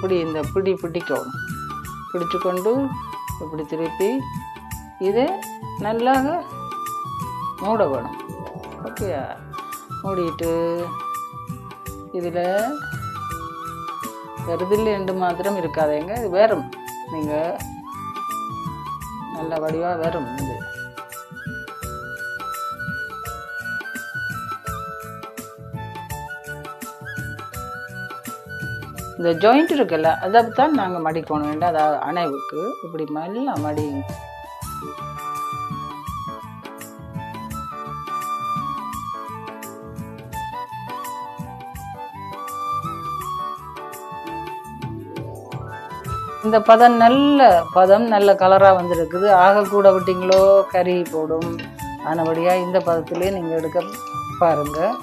இப்படி இந்த பிடிக்கணும். பிடிச்சு கொண்டு இப்படி திருப்பி இதை நல்லா மூட வேணும். ஓகே, மூடிட்டு இதில் வருதில்லை என்று மாத்திரம் இருக்காதேங்க, இது வரும். நீங்கள் நல்ல வடிவாக வரும். இது இந்த ஜாயிண்ட் இருக்குல்ல, அதை தான் நாங்கள் மடிக்கணும் வேண்டாம். அதாவது அணைவுக்கு இப்படி நல்லா மடிங்க. இந்த பதம் நல்ல கலராக வந்துருக்குது. ஆக கூட விட்டிங்களோ கறி போடும். ஆனபடியாக இந்த பதத்திலே நீங்கள் எடுக்க பாருங்கள்.